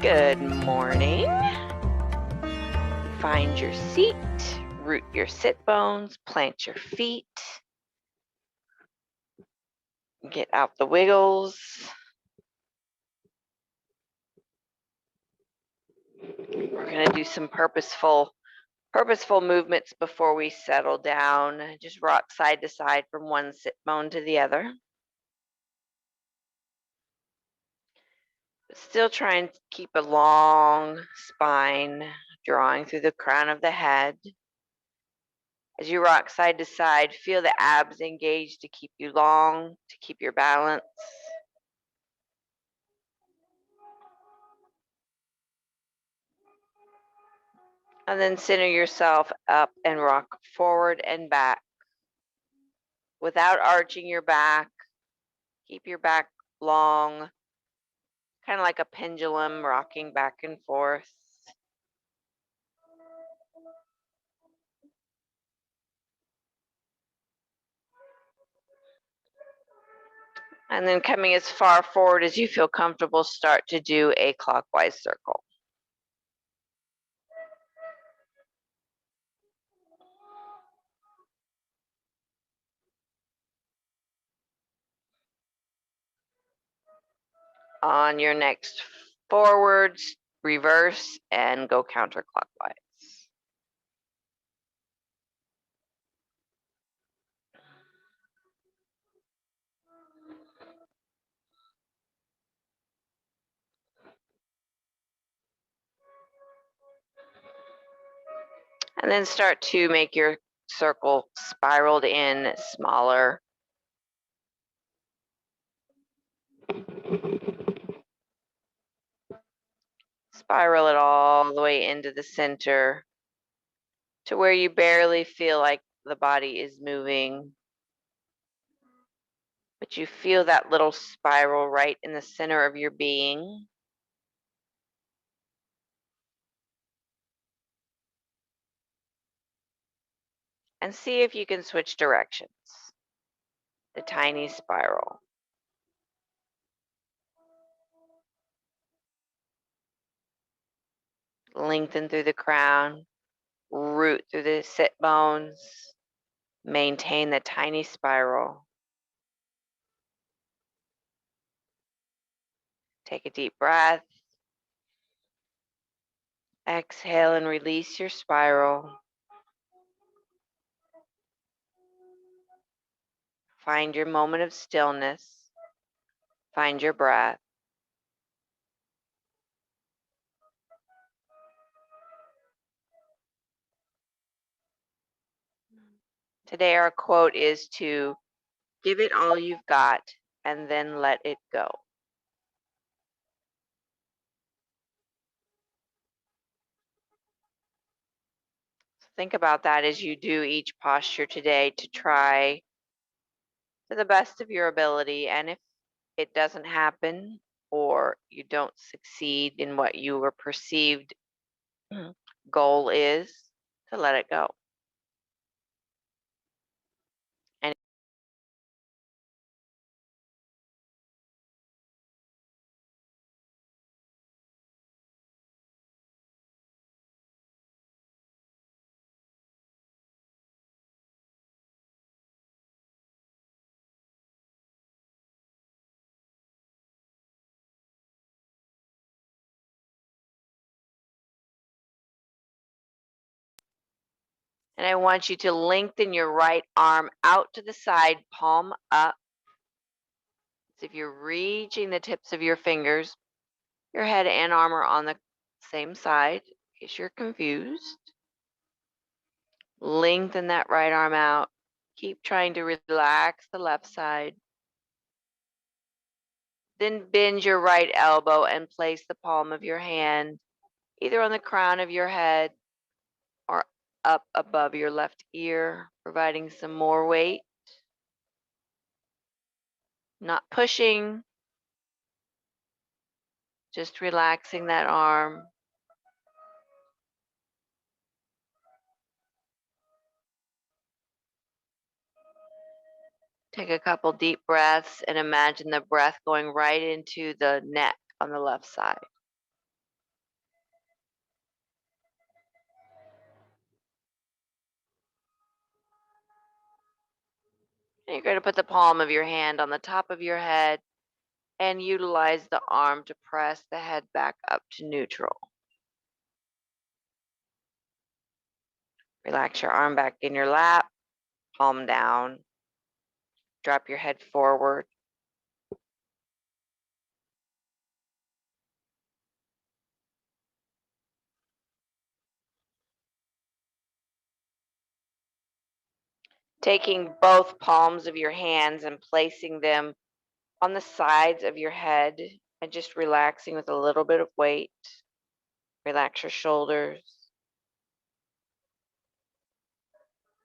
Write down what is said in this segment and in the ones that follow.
Good morning. Find your seat, root your sit bones, plant your feet. Get out the wiggles. We're going to do some purposeful movements before we settle down. Just rock side to side from one sit bone to the other. Still trying to keep a long spine, drawing through the crown of the head. As you rock side to side, feel the abs engaged to keep you long, to keep your balance. And then center yourself up and rock forward and back without arching your back. Keep your back long, kind of like a pendulum rocking back and forth. And then coming as far forward as you feel comfortable, start to do a clockwise circle. On your next forwards, reverse and go counterclockwise. And then start to make your circle spiraled in smaller. Spiral it all the way into the center to where you barely feel like the body is moving. But you feel that little spiral right in the center of your being. And see if you can switch directions. The tiny spiral. Lengthen through the crown, root through the sit bones, maintain the tiny spiral. Take a deep breath. Exhale and release your spiral. Find your moment of stillness. Find your breath. Today our quote is to give it all you've got and then let it go. So think about that as you do each posture today to try to the best of your ability. And if it doesn't happen or you don't succeed in what your perceived goal is, to let it go. And I want you to lengthen your right arm out to the side, palm up. So if you're reaching the tips of your fingers, your head and arm are on the same side, in case you're confused. Lengthen that right arm out. Keep trying to relax the left side. Then bend your right elbow and place the palm of your hand either on the crown of your head or up above your left ear, providing some more weight. Not pushing, just relaxing that arm. Take a couple deep breaths and imagine the breath going right into the neck on the left side. You're going to put the palm of your hand on the top of your head and utilize the arm to press the head back up to neutral. Relax your arm back in your lap, palm down. Drop your head forward. Taking both palms of your hands and placing them on the sides of your head and just relaxing with a little bit of weight. Relax your shoulders.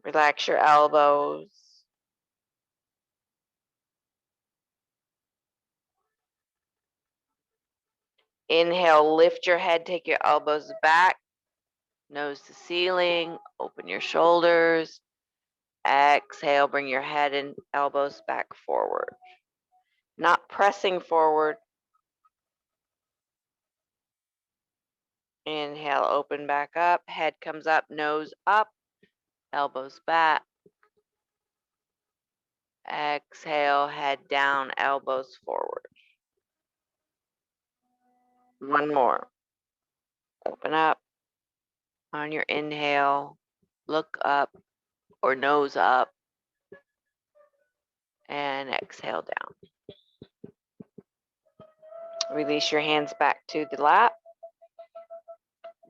Relax your elbows. Inhale, lift your head, take your elbows back, nose to ceiling, open your shoulders. Exhale, bring your head and elbows back forward. Not pressing forward. Inhale, open back up, head comes up, nose up, elbows back. Exhale, head down, elbows forward. One more. Open up. On your inhale, look up or nose up, and exhale down. Release your hands back to the lap.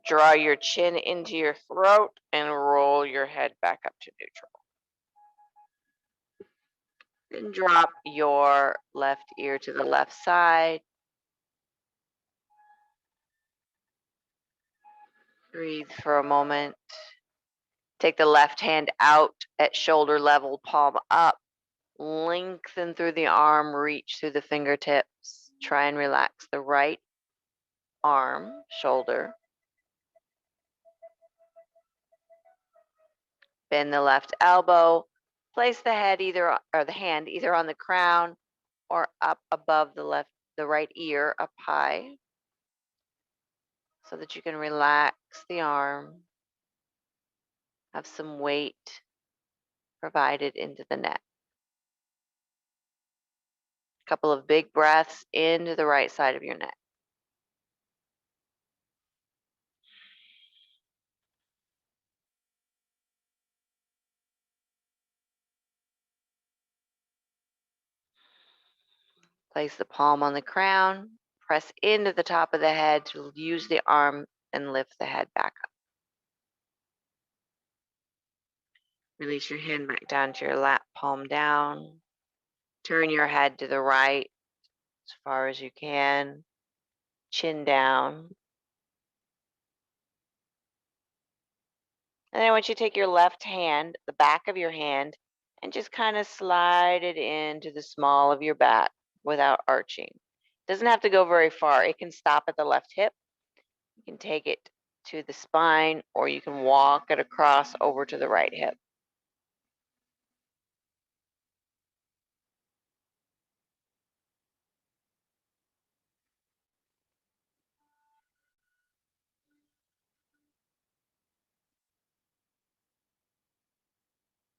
Draw your chin into your throat and roll your head back up to neutral. Then drop your left ear to the left side. Breathe for a moment. Take the left hand out at shoulder level, palm up. Lengthen through the arm, reach through the fingertips. Try and relax the right arm, shoulder. Bend the left elbow. Place the head the hand either on the crown or up above the right ear, up high, so that you can relax the arm. Have some weight provided into the neck. A couple of big breaths into the right side of your neck. Place the palm on the crown. Press into the top of the head to use the arm and lift the head back up. Release your hand back down to your lap, palm down. Turn your head to the right as far as you can. Chin down. And then I want you to take your left hand, the back of your hand, and just kind of slide it into the small of your back without arching. It doesn't have to go very far. It can stop at the left hip. You can take it to the spine, or you can walk it across over to the right hip.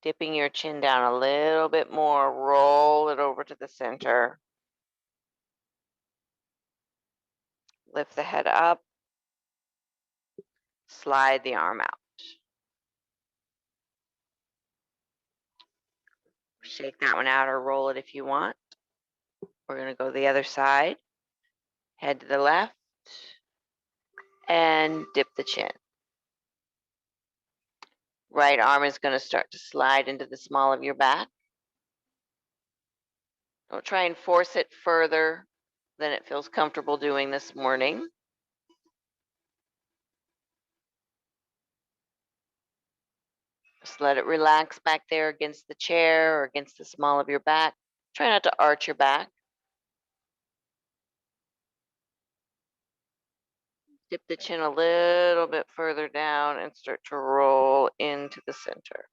Dipping your chin down a little bit more, roll it over to the center. Lift the head up, slide the arm out. Shake that one out or roll it if you want. We're going to go the other side. Head to the left and dip the chin. Right arm is going to start to slide into the small of your back. Don't try and force it further than it feels comfortable doing this morning. Just let it relax back there against the chair or against the small of your back. Try not to arch your back. Dip the chin a little bit further down and start to roll into the center.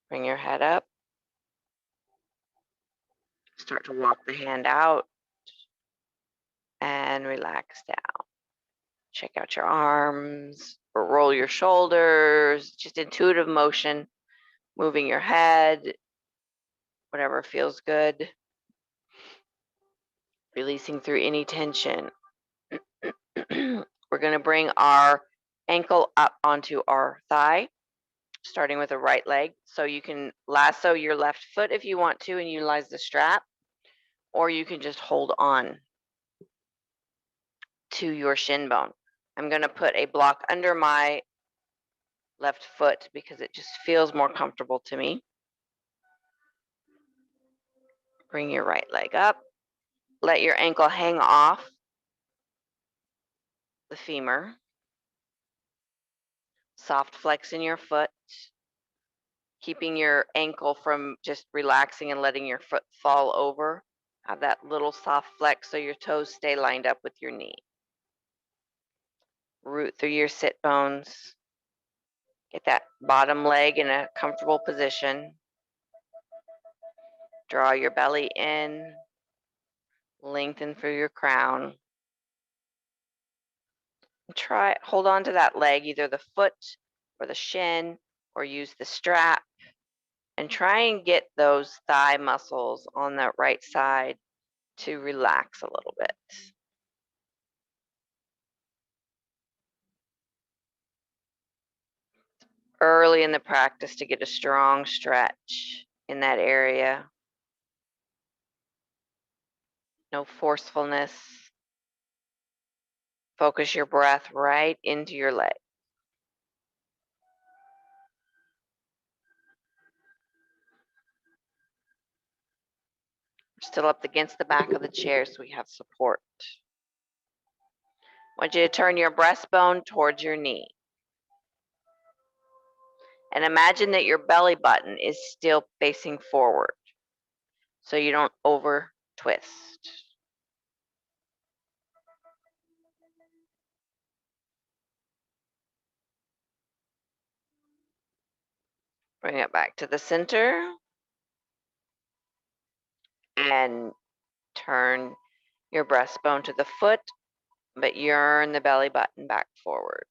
Bring your head up. Start to walk the hand out and relax down. Check out your arms or roll your shoulders, just intuitive motion. moving your head, whatever feels good. Releasing through any tension. We're going to bring our ankle up onto our thigh, starting with the right leg. So you can lasso your left foot if you want to and utilize the strap, or you can just hold on to your shin bone. I'm going to put a block under my left foot because it just feels more comfortable to me. Bring your right leg up. Let your ankle hang off the femur. Soft flex in your foot, keeping your ankle from just relaxing and letting your foot fall over. Have that little soft flex so your toes stay lined up with your knee. Root through your sit bones. Get that bottom leg in a comfortable position. Draw your belly in. Lengthen through your crown. Hold on to that leg, either the foot or the shin, or use the strap. And try and get those thigh muscles on that right side to relax a little bit. Early in the practice to get a strong stretch in that area. No forcefulness. Focus your breath right into your leg. We're still up against the back of the chair so we have support. I want you to turn your breastbone towards your knee. And imagine that your belly button is still facing forward so you don't over twist. Bring it back to the center. And turn your breastbone to the foot, but yearn the belly button back forward.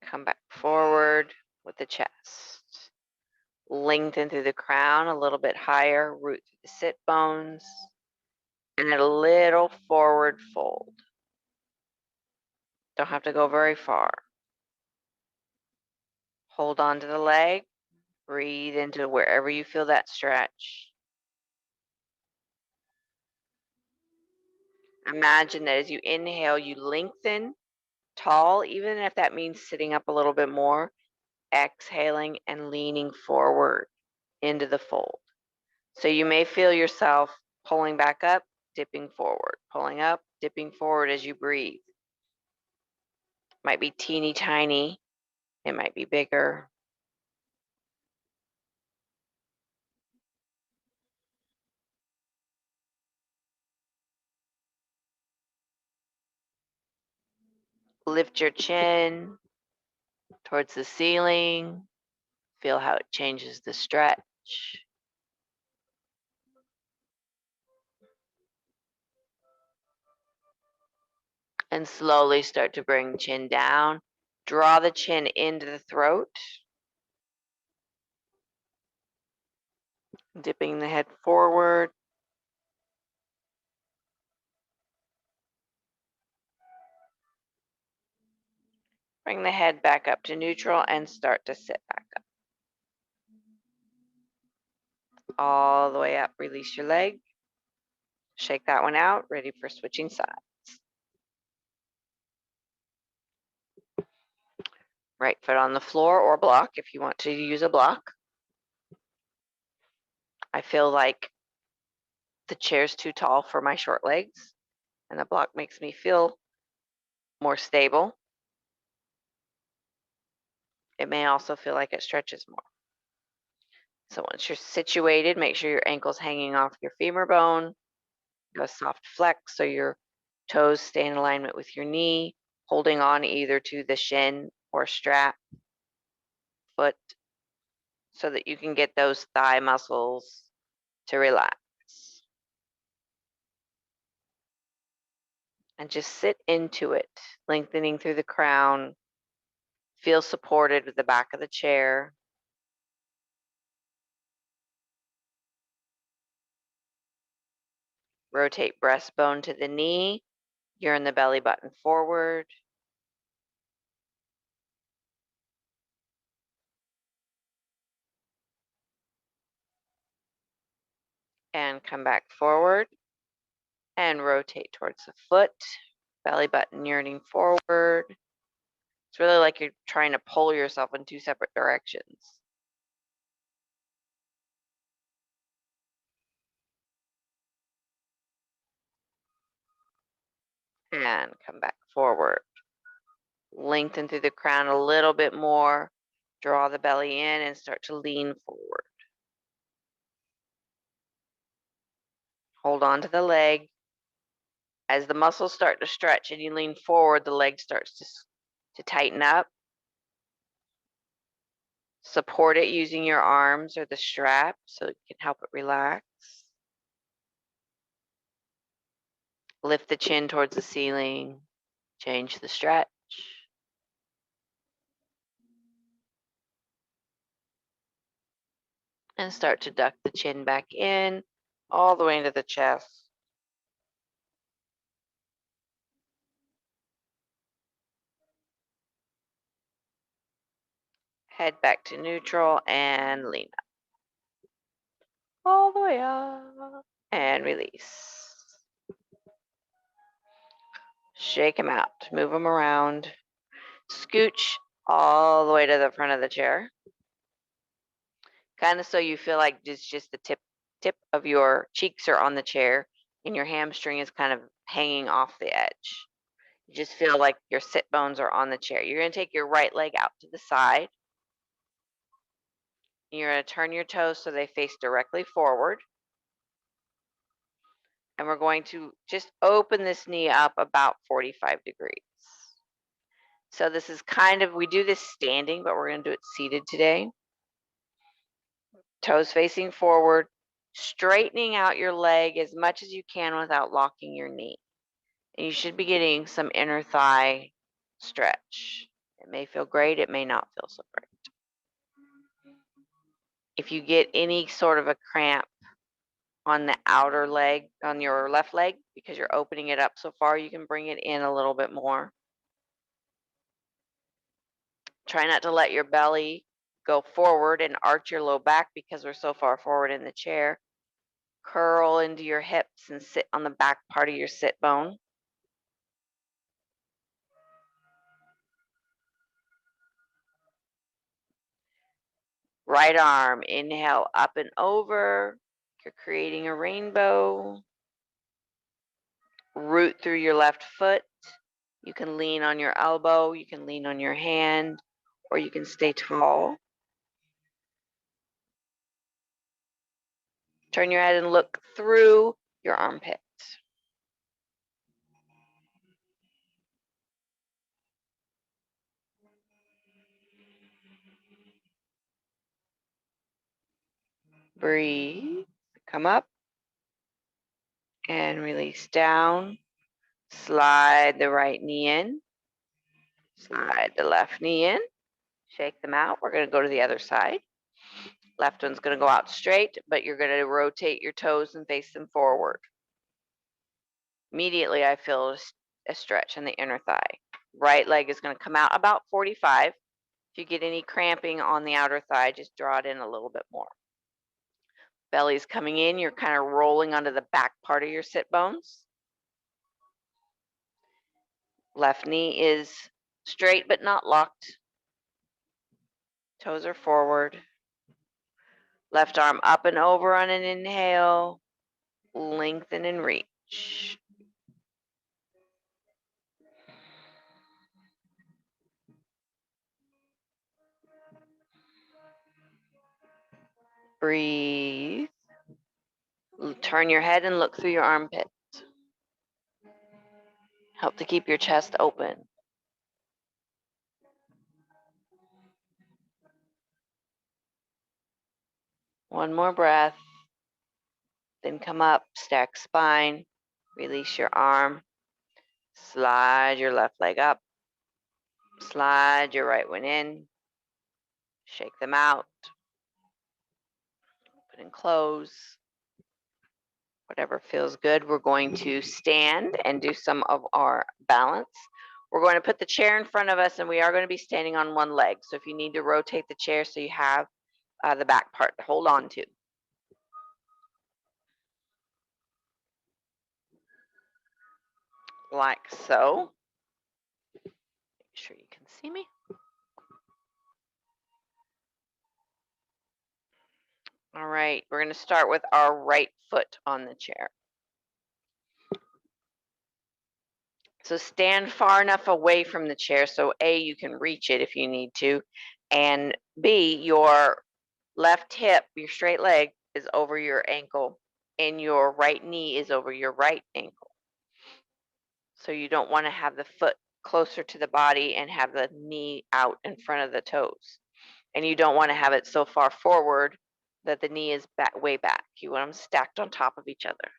Come back forward with the chest. Lengthen through the crown a little bit higher, root through the sit bones, and a little forward fold. Don't have to go very far. Hold on to the leg. Breathe into wherever you feel that stretch. Imagine that as you inhale, you lengthen tall, even if that means sitting up a little bit more. Exhaling and leaning forward into the fold. So you may feel yourself pulling back up, dipping forward, pulling up, dipping forward as you breathe. Might be teeny tiny, it might be bigger. Lift your chin towards the ceiling. Feel how it changes the stretch. And slowly start to bring chin down. Draw the chin into the throat. Dipping the head forward. Bring the head back up to neutral and start to sit back up. All the way up, release your leg. Shake that one out, ready for switching sides. Right foot on the floor or block if you want to use a block. I feel like the chair's too tall for my short legs, and the block makes me feel more stable. It may also feel like it stretches more. So once you're situated, make sure your ankle's hanging off your femur bone. Do a soft flex so your toes stay in alignment with your knee, holding on either to the shin or strap foot so that you can get those thigh muscles to relax. And just sit into it, lengthening through the crown. Feel supported with the back of the chair. Rotate breastbone to the knee. Urine the belly button forward. And come back forward. And rotate towards the foot. Belly button yearning forward. It's really like you're trying to pull yourself in two separate directions. And come back forward. Lengthen through the crown a little bit more. Draw the belly in and start to lean forward. Hold on to the leg. As the muscles start to stretch and you lean forward, the leg starts to tighten up. Support it using your arms or the strap so it can help it relax. Lift the chin towards the ceiling. Change the stretch. And start to duck the chin back in, all the way into the chest. Head back to neutral and lean up. All the way up and release. Shake them out, move them around. Scooch all the way to the front of the chair. Kind of so you feel like it's just the tip of your cheeks are on the chair and your hamstring is kind of hanging off the edge. You just feel like your sit bones are on the chair. You're going to take your right leg out to the side. You're going to turn your toes so they face directly forward. And we're going to just open this knee up about 45 degrees. So this is kind of, we do this standing, but we're going to do it seated today. Toes facing forward, straightening out your leg as much as you can without locking your knee. And you should be getting some inner thigh stretch. It may feel great, it may not feel so great. If you get any sort of a cramp on the outer leg, on your left leg, because you're opening it up so far, you can bring it in a little bit more. Try not to let your belly go forward and arch your low back because we're so far forward in the chair. Curl into your hips and sit on the back part of your sit bone. Right arm, inhale up and over. You're creating a rainbow. Root through your left foot. You can lean on your elbow, you can lean on your hand, or you can stay tall. Turn your head and look through your armpit. Breathe. Come up and release down. Slide the right knee in. Slide the left knee in. Shake them out. We're going to go to the other side. Left one's going to go out straight, but you're going to rotate your toes and face them forward. Immediately, I feel a stretch in the inner thigh. Right leg is going to come out about 45. If you get any cramping on the outer thigh, just draw it in a little bit more. Belly's coming in. You're kind of rolling onto the back part of your sit bones. Left knee is straight but not locked. Toes are forward. Left arm up and over on an inhale. Lengthen and reach. Breathe. Turn your head and look through your armpit. Help to keep your chest open. One more breath. Then come up, stack spine, release your arm, slide your left leg up, slide your right one in, shake them out, open and close. Whatever feels good. We're going to stand and do some of our balance. We're going to put the chair in front of us, and we are going to be standing on one leg. So if you need to rotate the chair so you have the back part to hold on to. Like so. Make sure you can see me. All right, we're going to start with our right foot on the chair. So stand far enough away from the chair so A, you can reach it if you need to, and B, your left hip, your straight leg, is over your ankle, and your right knee is over your right ankle. So you don't want to have the foot closer to the body and have the knee out in front of the toes. And you don't want to have it so far forward that the knee is way back. You want them stacked on top of each other.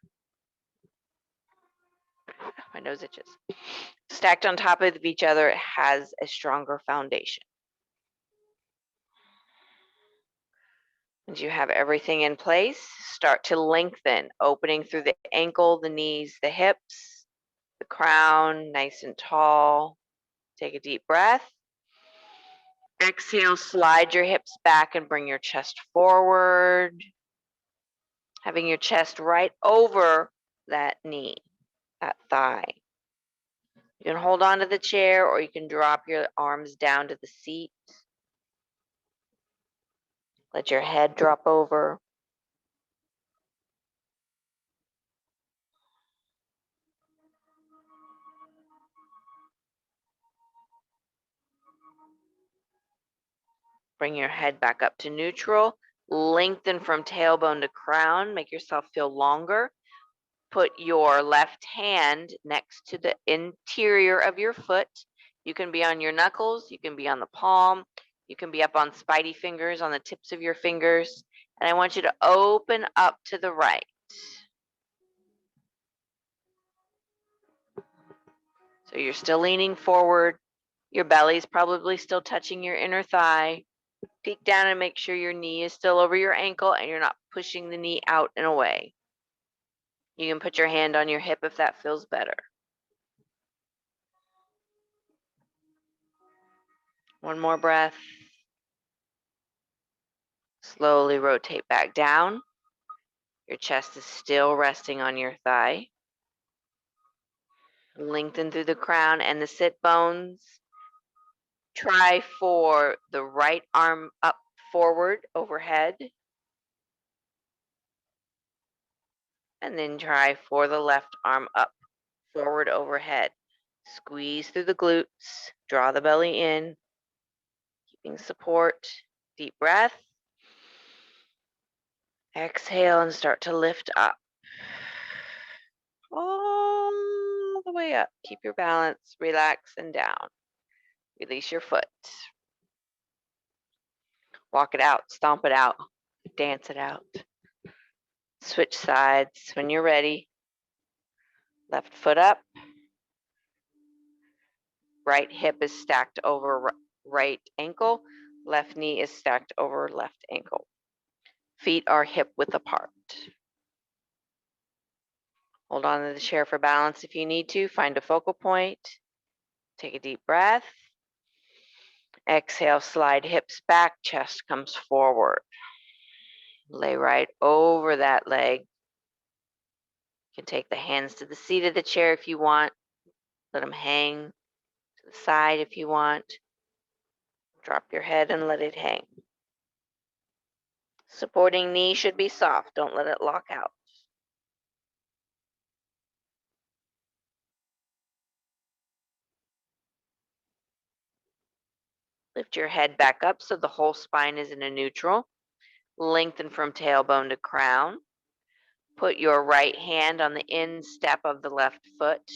My nose itches. Stacked on top of each other has a stronger foundation. Once you have everything in place, start to lengthen, opening through the ankle, the knees, the hips, the crown, nice and tall. Take a deep breath. Exhale, slide your hips back and bring your chest forward, having your chest right over that knee, that thigh. You can hold on to the chair or you can drop your arms down to the seat. Let your head drop over. Bring your head back up to neutral. Lengthen from tailbone to crown. Make yourself feel longer. Put your left hand next to the interior of your foot. You can be on your knuckles. You can be on the palm. You can be up on spidey fingers, on the tips of your fingers. And I want you to open up to the right. So you're still leaning forward. Your belly's probably still touching your inner thigh. Peek down and make sure your knee is still over your ankle and you're not pushing the knee out and away. You can put your hand on your hip if that feels better. One more breath. Slowly rotate back down. Your chest is still resting on your thigh. Lengthen through the crown and the sit bones. Try for the right arm up forward overhead. And then try for the left arm up forward overhead. Squeeze through the glutes. Draw the belly in. Keeping support. Deep breath. Exhale and start to lift up. All the way up. Keep your balance. Relax and down. Release your foot. Walk it out. Stomp it out. Dance it out. Switch sides when you're ready. Left foot up. Right hip is stacked over right ankle. Left knee is stacked over left ankle. Feet are hip width apart. Hold on to the chair for balance if you need to. Find a focal point. Take a deep breath. Exhale, slide hips back, chest comes forward. Lay right over that leg. You can take the hands to the seat of the chair if you want. Let them hang to the side if you want. Drop your head and let it hang. Supporting knee should be soft. Don't let it lock out. Lift your head back up so the whole spine is in a neutral. Lengthen from tailbone to crown. Put your right hand on the instep of the left foot,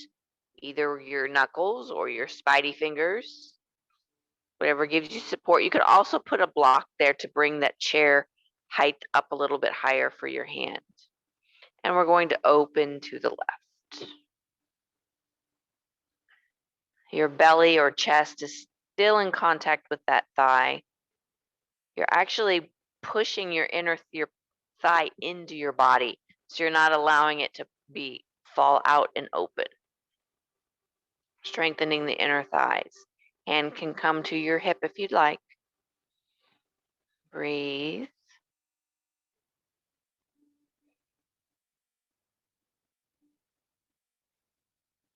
either your knuckles or your spidey fingers, whatever gives you support. You could also put a block there to bring that chair height up a little bit higher for your hand. And we're going to open to the left. Your belly or chest is still in contact with that thigh. You're actually pushing your thigh into your body, so you're not allowing it to fall out and open. Strengthening the inner thighs. Hand can come to your hip if you'd like. Breathe.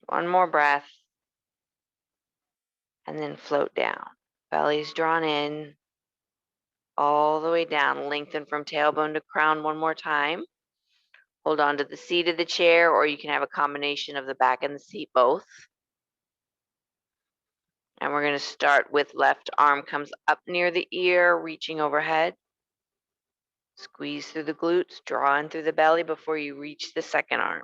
One more breath. And then float down. Belly's drawn in, all the way down. Lengthen from tailbone to crown one more time. Hold on to the seat of the chair, or you can have a combination of the back and the seat, both. And we're going to start with left arm comes up near the ear, reaching overhead. Squeeze through the glutes, draw in through the belly before you reach the second arm.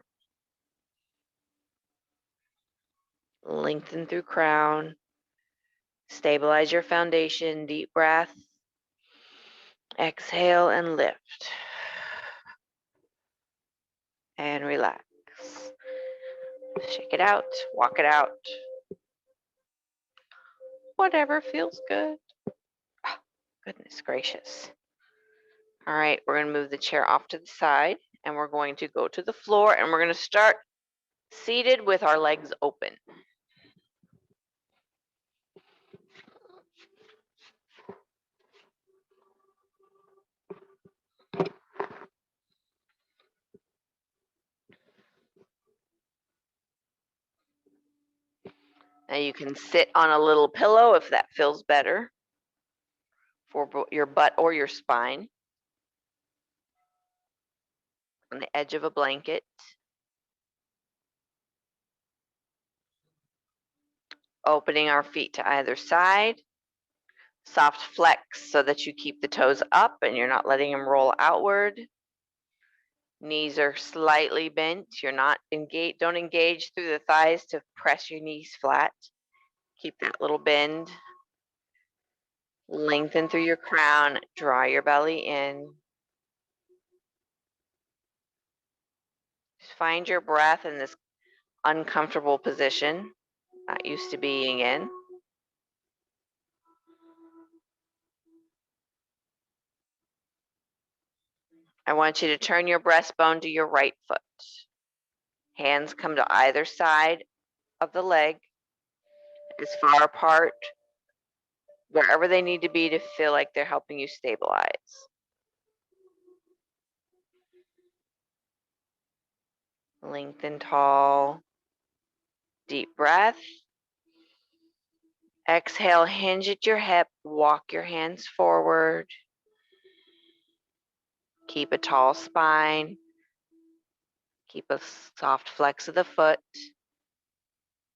Lengthen through crown. Stabilize your foundation. Deep breath. Exhale and lift. And relax. Shake it out. Walk it out. Whatever feels good. Oh, goodness gracious. All right, we're going to move the chair off to the side, and we're going to go to the floor, and we're going to start seated with our legs open. Now you can sit on a little pillow if that feels better for your butt or your spine. On the edge of a blanket. Opening our feet to either side. Soft flex so that you keep the toes up and you're not letting them roll outward. Knees are slightly bent. You're not engaged. Don't engage through the thighs to press your knees flat. Keep that little bend. Lengthen through your crown. Draw your belly in. Just find your breath in this uncomfortable position, not used to being in. I want you to turn your breastbone to your right foot. Hands come to either side of the leg, as far apart, wherever they need to be to feel like they're helping you stabilize. Lengthen tall. Deep breath. Exhale, hinge at your hip. Walk your hands forward. Keep a tall spine. Keep a soft flex of the foot.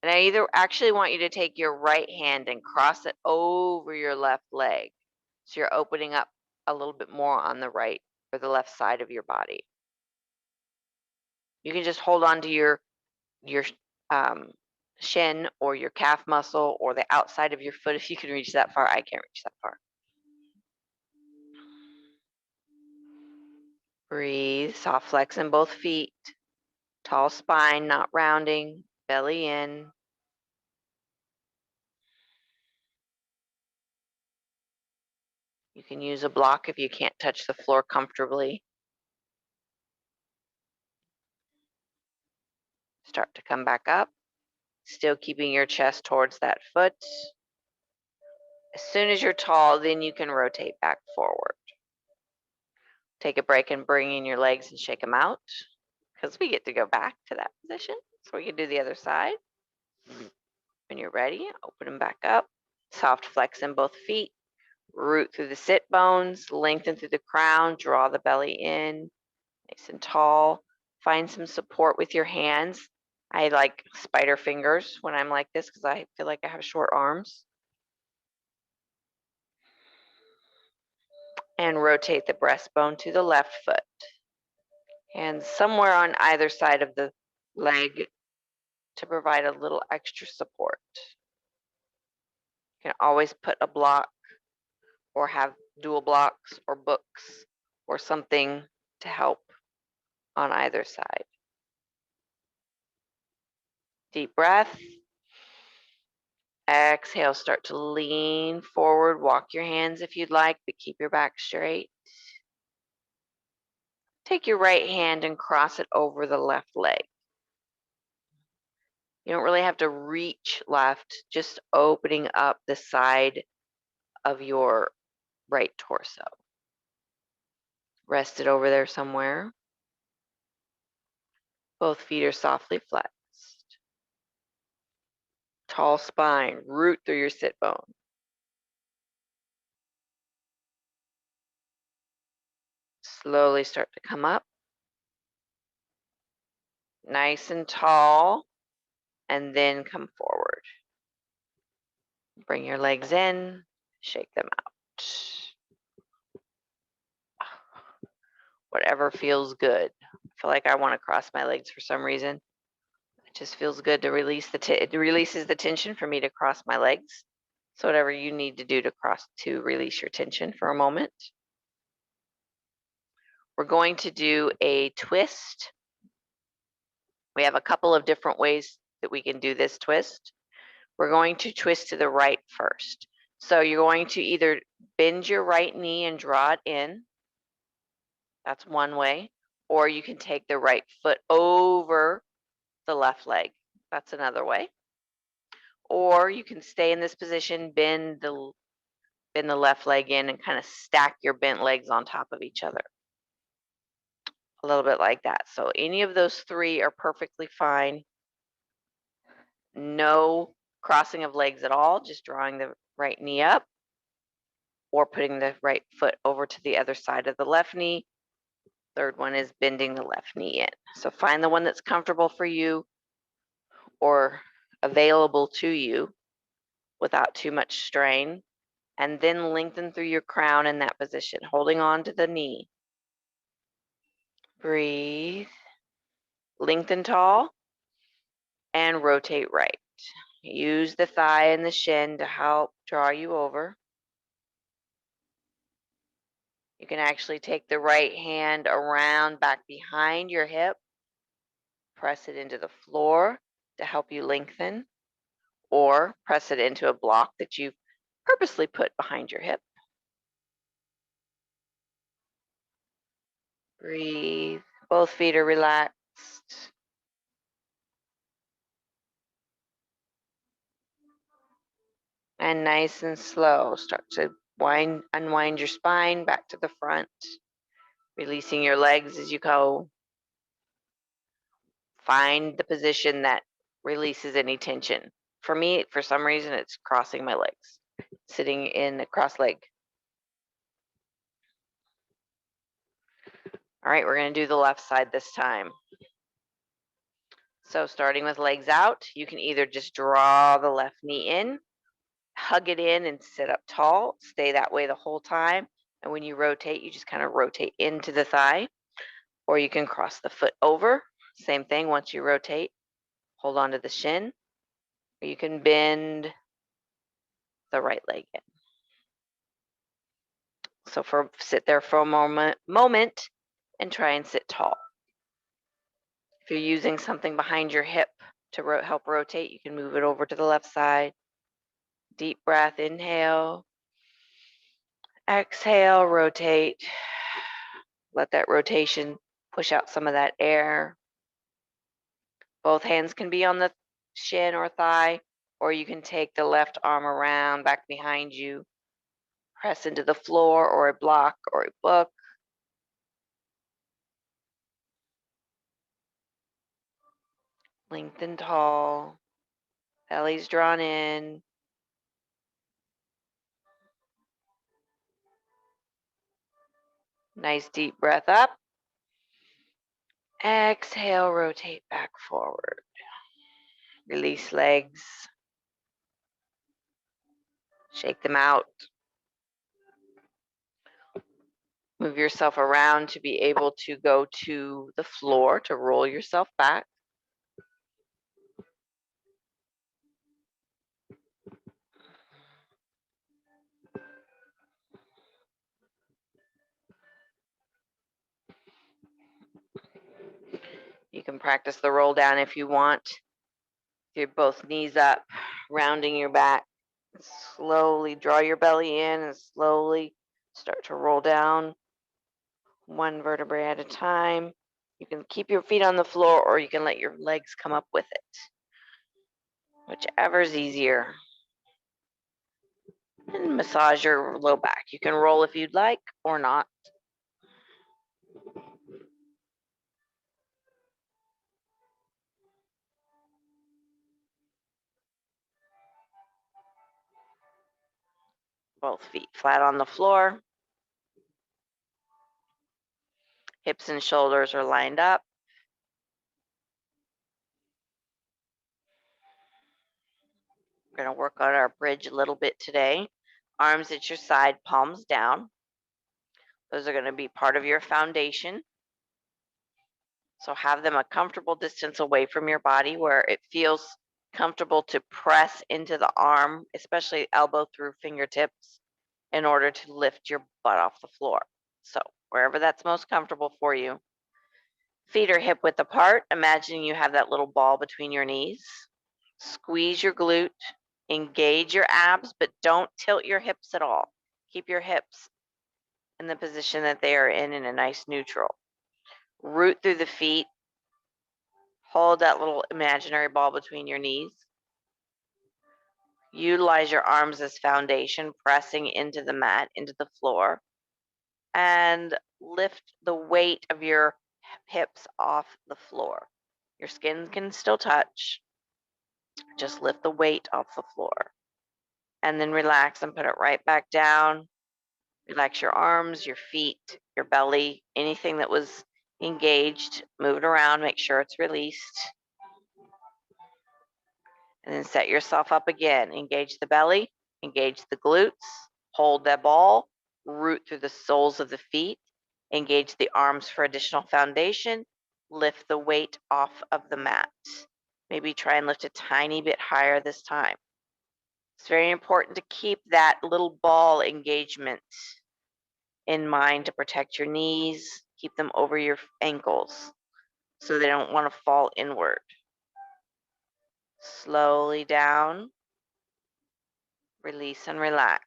And I actually want you to take your right hand and cross it over your left leg. So you're opening up a little bit more on the right or the left side of your body. You can just hold on to your shin or your calf muscle or the outside of your foot if you can reach that far. I can't reach that far. Breathe, soft flex in both feet. Tall spine, not rounding, belly in. You can use a block if you can't touch the floor comfortably. Start to come back up, still keeping your chest towards that foot. As soon as you're tall, then you can rotate back forward. Take a break and bring in your legs and shake them out because we get to go back to that position. So we can do the other side. When you're ready, open them back up. Soft flex in both feet. Root through the sit bones. Lengthen through the crown. Draw the belly in. Nice and tall. Find some support with your hands. I like spider fingers when I'm like this because I feel like I have short arms. And rotate the breastbone to the left foot. Hands somewhere on either side of the leg to provide a little extra support. You can always put a block or have dual blocks or books or something to help on either side. Deep breath. Exhale, start to lean forward. Walk your hands if you'd like, but keep your back straight. Take your right hand and cross it over the left leg. You don't really have to reach left, just opening up the side of your right torso. Rest it over there somewhere. Both feet are softly flexed. Tall spine, root through your sit bone. Slowly start to come up. Nice and tall, and then come forward. Bring your legs in, shake them out. Whatever feels good. I feel like I want to cross my legs for some reason. It just feels good to release it releases the tension for me to cross my legs. So whatever you need to do to release your tension for a moment. We're going to do a twist. We have a couple of different ways that we can do this twist. We're going to twist to the right first. So you're going to either bend your right knee and draw it in. That's one way. Or you can take the right foot over the left leg. That's another way. Or you can stay in this position, bend the left leg in, and kind of stack your bent legs on top of each other. A little bit like that. So any of those three are perfectly fine. No crossing of legs at all, just drawing the right knee up or putting the right foot over to the other side of the left knee. Third one is bending the left knee in. So find the one that's comfortable for you or available to you without too much strain, and then lengthen through your crown in that position, holding on to the knee. Breathe, lengthen tall, and rotate right. Use the thigh and the shin to help draw you over. You can actually take the right hand around back behind your hip, press it into the floor to help you lengthen, or press it into a block that you've purposely put behind your hip. Breathe. Both feet are relaxed. And nice and slow, start to unwind your spine back to the front, releasing your legs as you go. Find the position that releases any tension. For me, for some reason, it's crossing my legs, sitting in a cross leg. All right, we're going to do the left side this time. So starting with legs out, you can either just draw the left knee in, hug it in, and sit up tall. Stay that way the whole time. And when you rotate, you just kind of rotate into the thigh. Or you can cross the foot over. Same thing, once you rotate, hold on to the shin. Or you can bend the right leg in. So sit there for a moment and try and sit tall. If you're using something behind your hip to help rotate, you can move it over to the left side. Deep breath, inhale. Exhale, rotate. Let that rotation push out some of that air. Both hands can be on the shin or thigh, or you can take the left arm around back behind you, press into the floor or a block or a book. Lengthen tall, belly's drawn in. Nice deep breath up. Exhale, rotate back forward. Release legs. Shake them out. Move yourself around to be able to go to the floor to roll yourself back. You can practice the roll down if you want. Your both knees up, rounding your back. Slowly draw your belly in and slowly start to roll down one vertebrae at a time. You can keep your feet on the floor or you can let your legs come up with it. Whichever is easier. And massage your low back. You can roll if you'd like or not. Both feet flat on the floor. Hips and shoulders are lined up. We're going to work on our bridge a little bit today. Arms at your side, palms down. Those are going to be part of your foundation. So have them a comfortable distance away from your body where it feels comfortable to press into the arm, especially elbow through fingertips, in order to lift your butt off the floor. So wherever that's most comfortable for you. Feet are hip width apart. Imagining you have that little ball between your knees. Squeeze your glute, engage your abs, but don't tilt your hips at all. Keep your hips in the position that they are in a nice neutral. Root through the feet. Hold that little imaginary ball between your knees. Utilize your arms as foundation, pressing into the mat, into the floor. And lift the weight of your hips off the floor. Your skin can still touch. Just lift the weight off the floor. And then relax and put it right back down. Relax your arms, your feet, your belly, anything that was engaged. Move it around, make sure it's released. And then set yourself up again. Engage the belly, engage the glutes, hold that ball, root through the soles of the feet, engage the arms for additional foundation, lift the weight off of the mat. Maybe try and lift a tiny bit higher this time. It's very important to keep that little ball engagement in mind to protect your knees, keep them over your ankles so they don't want to fall inward. Slowly down, release and relax.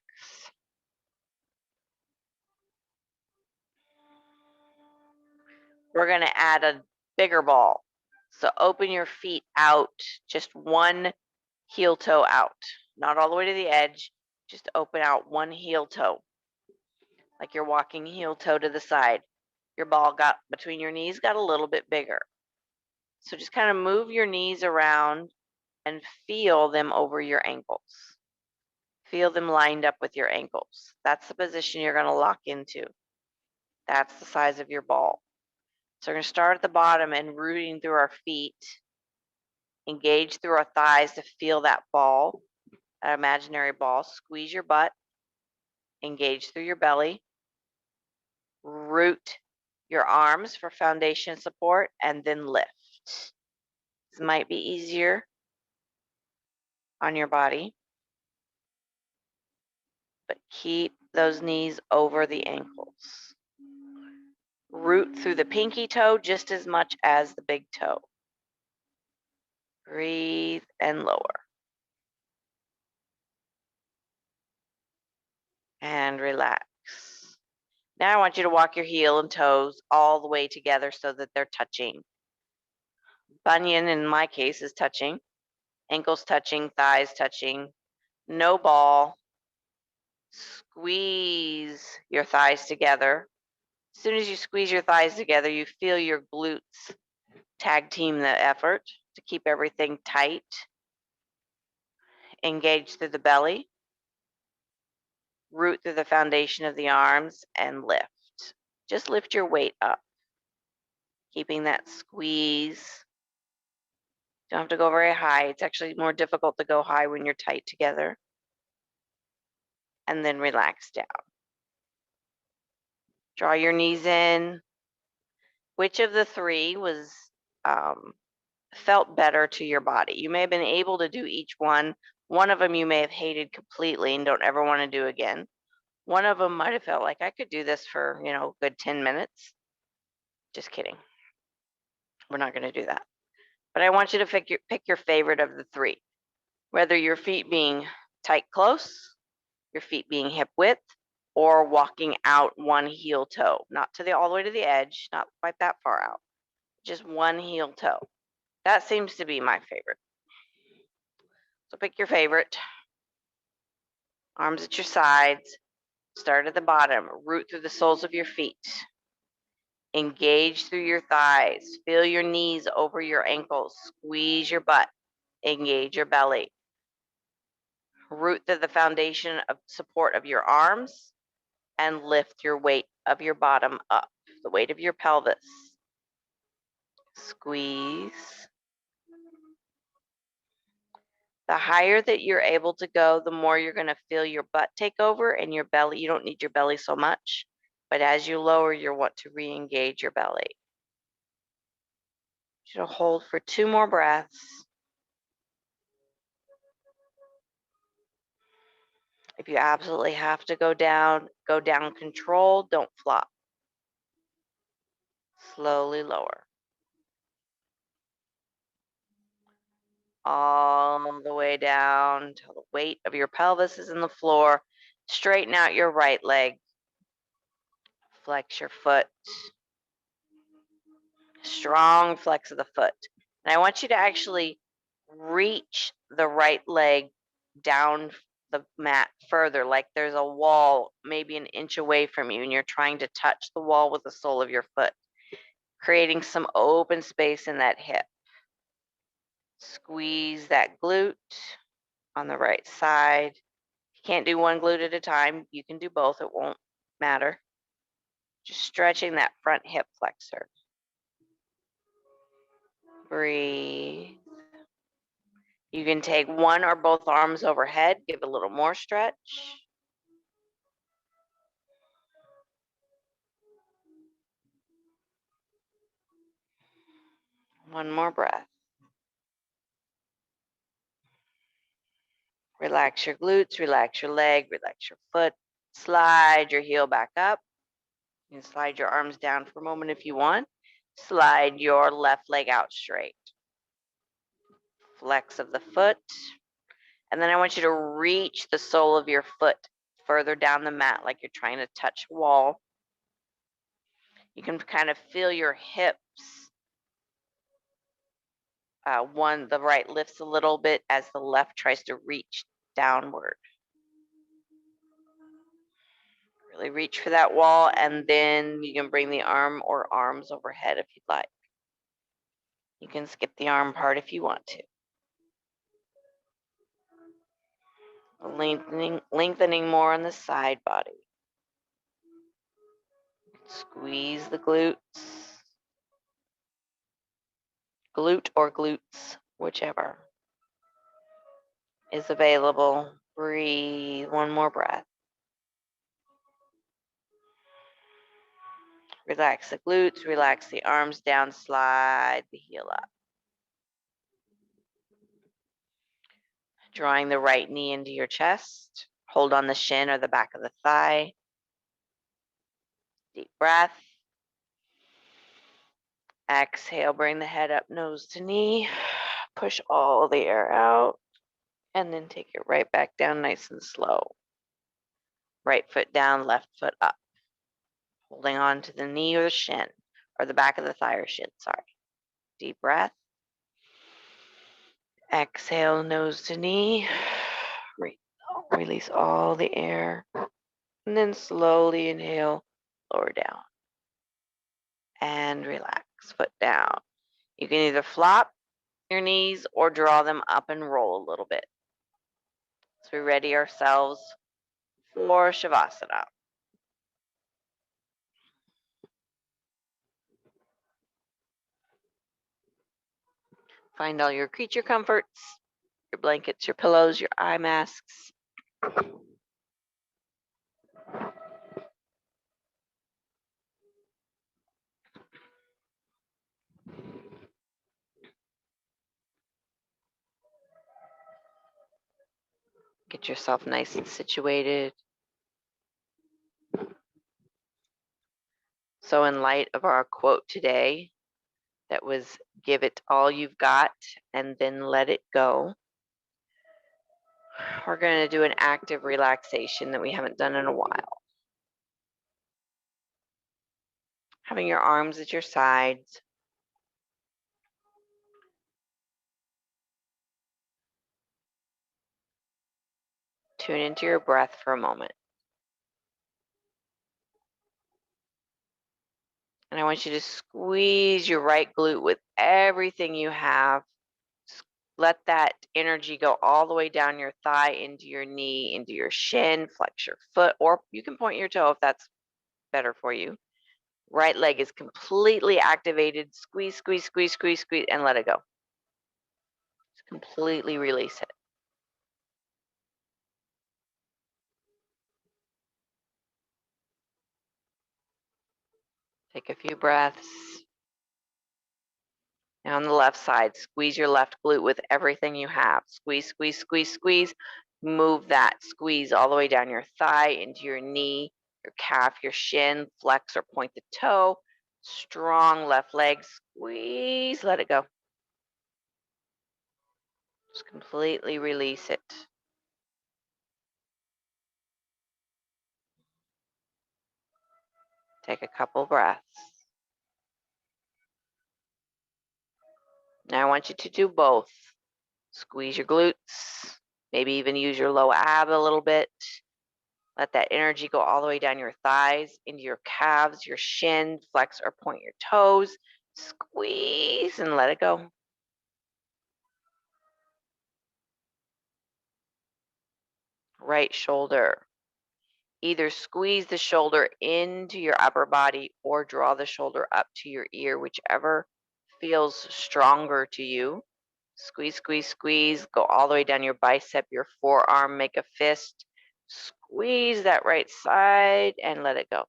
We're going to add a bigger ball. So open your feet out, just one heel toe out, not all the way to the edge, just open out one heel toe, like you're walking heel toe to the side. Your ball got between your knees, got a little bit bigger. So just kind of move your knees around and feel them over your ankles. Feel them lined up with your ankles. That's the position you're going to lock into. That's the size of your ball. So we're going to start at the bottom and rooting through our feet. Engage through our thighs to feel that ball, that imaginary ball. Squeeze your butt. Engage through your belly. Root your arms for foundation support and then lift. This might be easier on your body, but keep those knees over the ankles. Root through the pinky toe just as much as the big toe. Breathe and lower. And relax. Now I want you to walk your heel and toes all the way together so that they're touching. Bunion, in my case, is touching. Ankles touching, thighs touching. No ball. Squeeze your thighs together. As soon as you squeeze your thighs together, you feel your glutes tag team the effort to keep everything tight. Engage through the belly. Root through the foundation of the arms and lift. Just lift your weight up, keeping that squeeze. Don't have to go very high. It's actually more difficult to go high when you're tight together. And then relax down. Draw your knees in. Which of the three was felt better to your body? You may have been able to do each one. One of them you may have hated completely and don't ever want to do again. One of them might have felt like I could do this for, a good 10 minutes. Just kidding. We're not going to do that. But I want you to pick your favorite of the three, whether your feet being tight close, your feet being hip width, or walking out one heel toe, not to the all the way to the edge, not quite that far out, just one heel toe. That seems to be my favorite. So pick your favorite. Arms at your sides. Start at the bottom. Root through the soles of your feet. Engage through your thighs. Feel your knees over your ankles. Squeeze your butt. Engage your belly. Root through the foundation of support of your arms and lift your weight of your bottom up, the weight of your pelvis. Squeeze. The higher that you're able to go, the more you're going to feel your butt take over and your belly. You don't need your belly so much, but as you lower, you'll want to re-engage your belly. You should hold for 2 more breaths. If you absolutely have to go down controlled, don't flop. Slowly lower. All the way down until the weight of your pelvis is in the floor. Straighten out your right leg. Flex your foot. Strong flex of the foot. And I want you to actually reach the right leg down the mat further, like there's a wall maybe an inch away from you and you're trying to touch the wall with the sole of your foot, creating some open space in that hip. Squeeze that glute on the right side. You can't do one glute at a time. You can do both. It won't matter. Just stretching that front hip flexor. Breathe. You can take one or both arms overhead. Give a little more stretch. One more breath. Relax your glutes, relax your leg, relax your foot. Slide your heel back up. You can slide your arms down for a moment if you want. Slide your left leg out straight. Flex of the foot. And then I want you to reach the sole of your foot further down the mat like you're trying to touch a wall. You can kind of feel your hips. The right lifts a little bit as the left tries to reach downward. Really reach for that wall, and then you can bring the arm or arms overhead if you'd like. You can skip the arm part if you want to. Lengthening more on the side body. Squeeze the glutes. Glute or glutes, whichever is available. Breathe. One more breath. Relax the glutes, relax the arms down, slide the heel up. Drawing the right knee into your chest. Hold on the shin or the back of the thigh. Deep breath. Exhale, bring the head up, nose to knee. Push all the air out. And then take it right back down nice and slow. Right foot down, left foot up. Holding on to the knee or the shin, or the back of the thigh or shin, sorry. Deep breath. Exhale, nose to knee. Release all the air. And then slowly inhale, lower down. And relax, foot down. You can either flop your knees or draw them up and roll a little bit. So we ready ourselves for Shavasana. Find all your creature comforts, your blankets, your pillows, your eye masks. Get yourself nice and situated. So in light of our quote today, that was give it all you've got and then let it go. We're going to do an active relaxation that we haven't done in a while. Having your arms at your sides. Tune into your breath for a moment. And I want you to squeeze your right glute with everything you have. Let that energy go all the way down your thigh, into your knee, into your shin, flex your foot, or you can point your toe if that's better for you. Right leg is completely activated. Squeeze, squeeze, squeeze, squeeze, squeeze, and let it go. Just completely release it. Take a few breaths. Now on the left side, squeeze your left glute with everything you have. Squeeze, squeeze, squeeze, squeeze. Move that squeeze all the way down your thigh, into your knee, your calf, your shin. Flex or point the toe. Strong left leg. Squeeze, let it go. Just completely release it. Take a couple breaths. Now I want you to do both. Squeeze your glutes, maybe even use your low ab a little bit. Let that energy go all the way down your thighs, into your calves, your shin. Flex or point your toes. Squeeze and let it go. Right shoulder. Either squeeze the shoulder into your upper body or draw the shoulder up to your ear, whichever feels stronger to you. Squeeze, squeeze, squeeze. Go all the way down your bicep, your forearm. Make a fist. Squeeze that right side and let it go.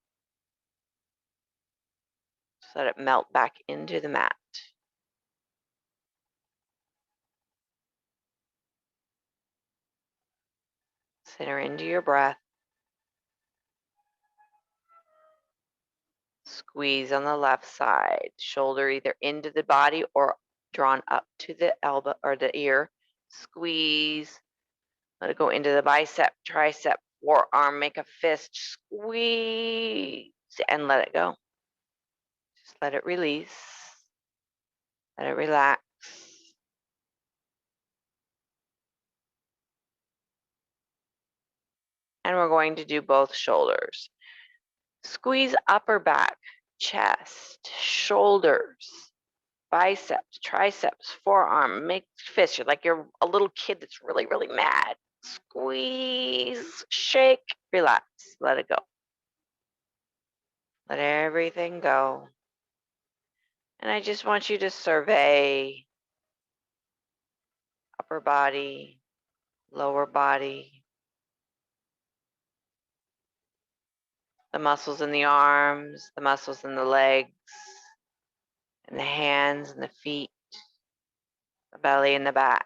Just let it melt back into the mat. Center into your breath. Squeeze on the left side. Shoulder either into the body or drawn up to the elbow or the ear. Squeeze. Let it go into the bicep, tricep, forearm. Make a fist. Squeeze and let it go. Just let it release. Let it relax. And we're going to do both shoulders. Squeeze upper back, chest, shoulders, biceps, triceps, forearm. Make fist. You're like you're a little kid that's really, really mad. Squeeze, shake, relax. Let it go. Let everything go. And I just want you to survey upper body, lower body, the muscles in the arms, the muscles in the legs, and the hands and the feet, the belly and the back.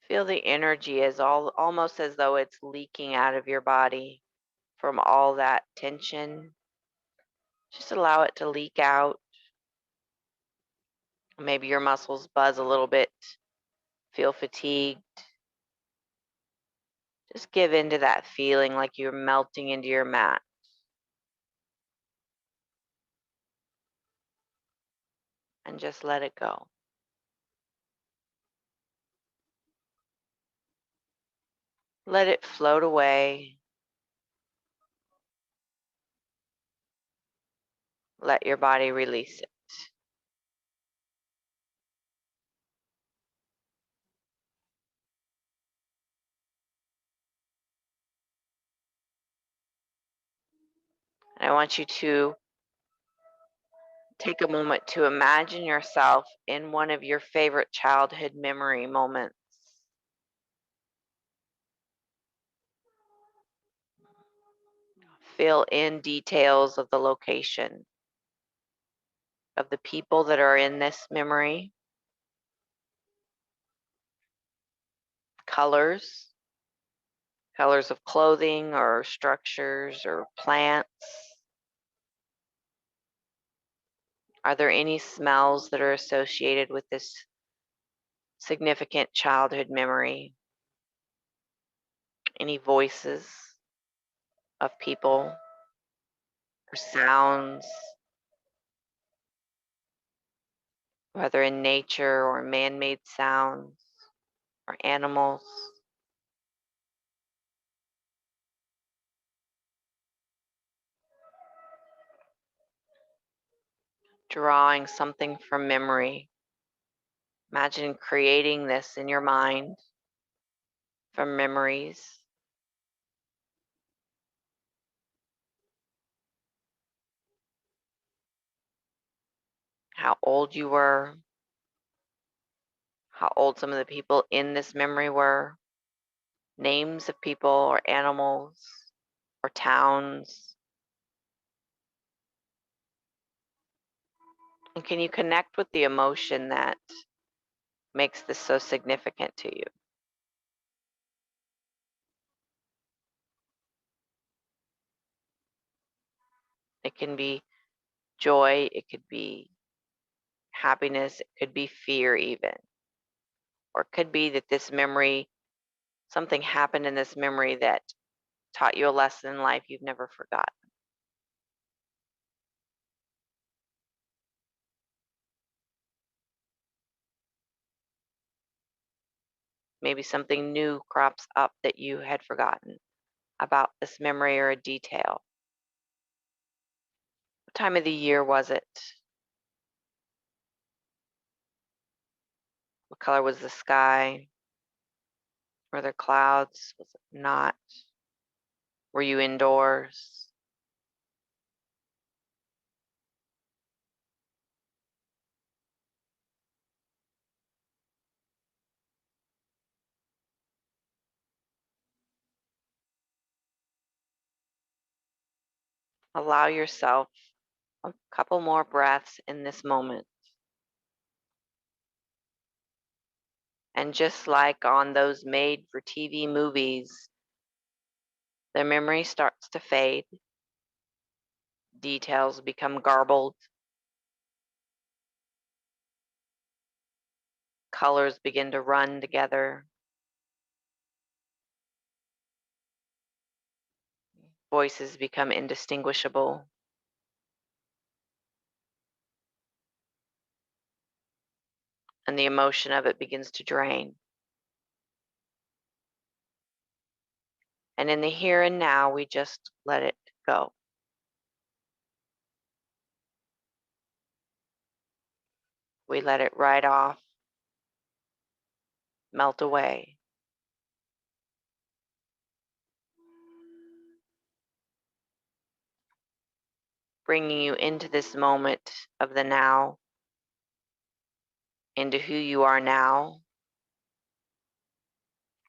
Feel the energy as almost as though it's leaking out of your body from all that tension. Just allow it to leak out. Maybe your muscles buzz a little bit, feel fatigued. Just give in to that feeling like you're melting into your mat. And just let it go. Let it float away. Let your body release it. And I want you to take a moment to imagine yourself in one of your favorite childhood memory moments. Fill in details of the location, of the people that are in this memory. colors, colors of clothing or structures or plants? Are there any smells that are associated with this significant childhood memory? Any voices of people or sounds, whether in nature or man-made sounds or animals? Drawing something from memory. Imagine creating this in your mind from memories. How old you were, how old some of the people in this memory were, names of people or animals or towns. And can you connect with the emotion that makes this so significant to you? It can be joy, it could be happiness, it could be fear even. Or it could be that this memory, something happened in this memory that taught you a lesson in life you've never forgotten. Maybe something new crops up that you had forgotten about this memory or a detail. What time of the year was it? What color was the sky? Were there clouds? Was it not? Were you indoors? Allow yourself a couple more breaths in this moment. And just like on those made for TV movies, the memory starts to fade, details become garbled, colors begin to run together, voices become indistinguishable, and the emotion of it begins to drain. And in the here and now, we just let it go. We let it ride off, melt away. Bringing you into this moment of the now, into who you are now,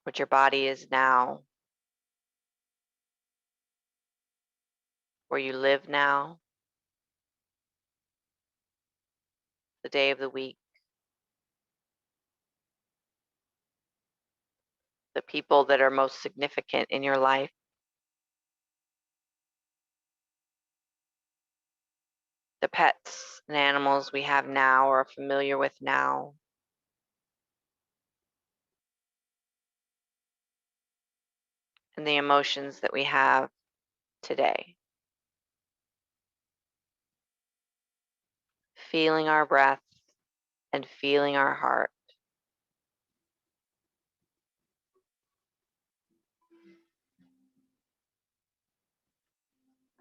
what your body is now, where you live now, the day of the week, the people that are most significant in your life, the pets and animals we have now or are familiar with now, and the emotions that we have today. Feeling our breath and feeling our heart.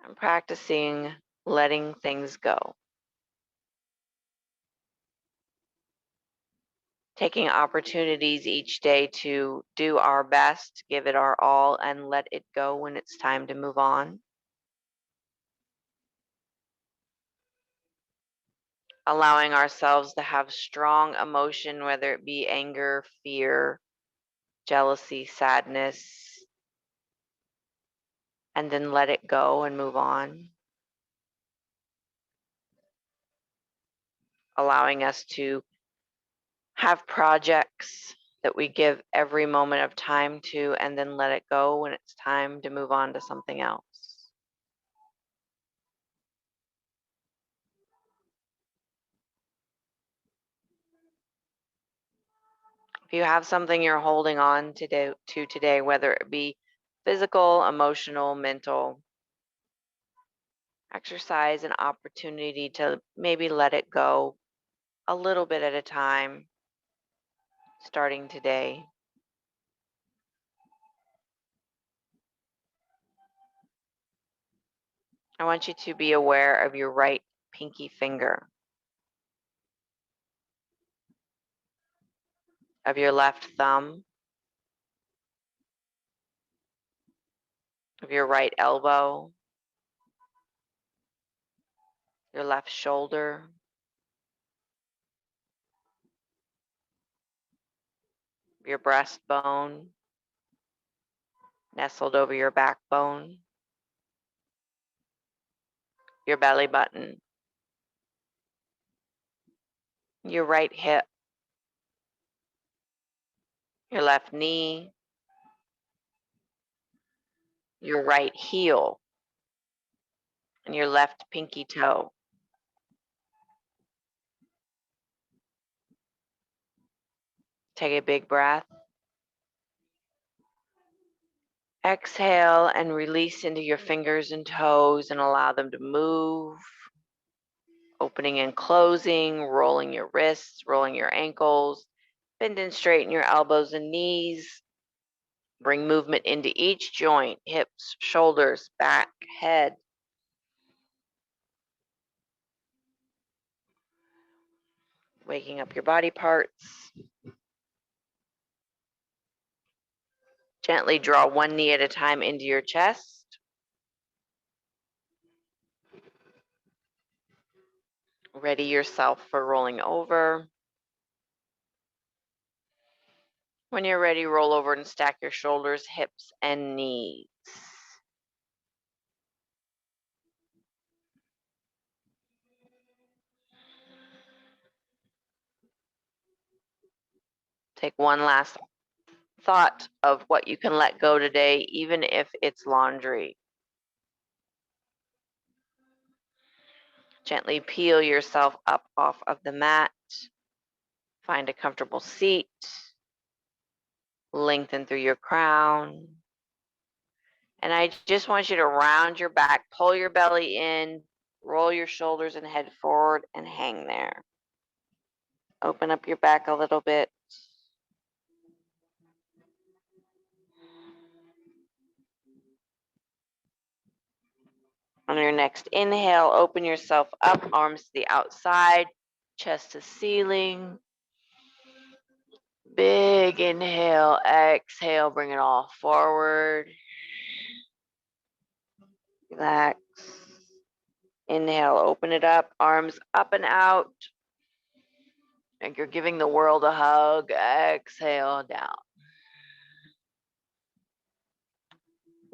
And practicing letting things go. Taking opportunities each day to do our best, give it our all, and let it go when it's time to move on. Allowing ourselves to have strong emotion, whether it be anger, fear, jealousy, sadness, and then let it go and move on. Allowing us to have projects that we give every moment of time to, and then let it go when it's time to move on to something else. If you have something you're holding on to today, whether it be physical, emotional, mental, exercise an opportunity to maybe let it go a little bit at a time, starting today. I want you to be aware of your right pinky finger, of your left thumb, of your right elbow, your left shoulder, your breastbone, nestled over your backbone, your belly button, your right hip, your left knee, your right heel, and your left pinky toe. Take a big breath. Exhale and release into your fingers and toes and allow them to move, opening and closing, rolling your wrists, rolling your ankles, bend and straighten your elbows and knees. Bring movement into each joint, hips, shoulders, back, head. Waking up your body parts. Gently draw one knee at a time into your chest. Ready yourself for rolling over. When you're ready, roll over and stack your shoulders, hips, and knees. Take one last thought of what you can let go today, even if it's laundry. Gently peel yourself up off of the mat. Find a comfortable seat. Lengthen through your crown. And I just want you to round your back, pull your belly in, roll your shoulders and head forward and hang there. Open up your back a little bit. On your next inhale, open yourself up, arms to the outside, chest to ceiling. Big inhale, exhale, bring it all forward. Relax. Inhale, open it up, arms up and out. Like you're giving the world a hug. Exhale down.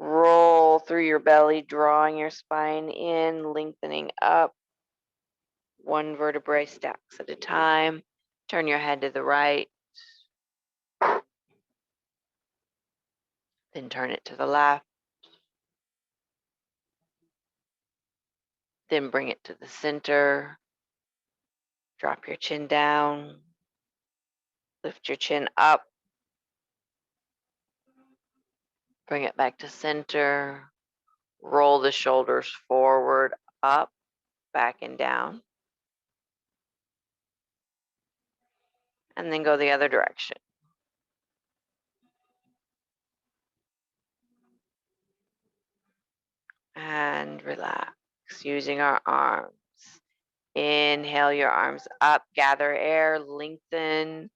Roll through your belly, drawing your spine in, lengthening up. One vertebrae stacks at a time. Turn your head to the right. Then turn it to the left. Then bring it to the center. Drop your chin down. Lift your chin up. Bring it back to center. Roll the shoulders forward, up, back and down. And then go the other direction. And relax, using our arms. Inhale your arms up, gather air, lengthen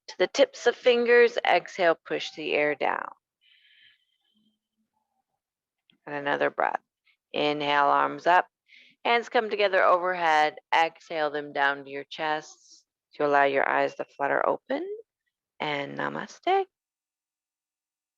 to the tips of fingers. Exhale, push the air down. And another breath. Inhale, arms up, hands come together overhead. Exhale them down to your chest to allow your eyes to flutter open. And namaste.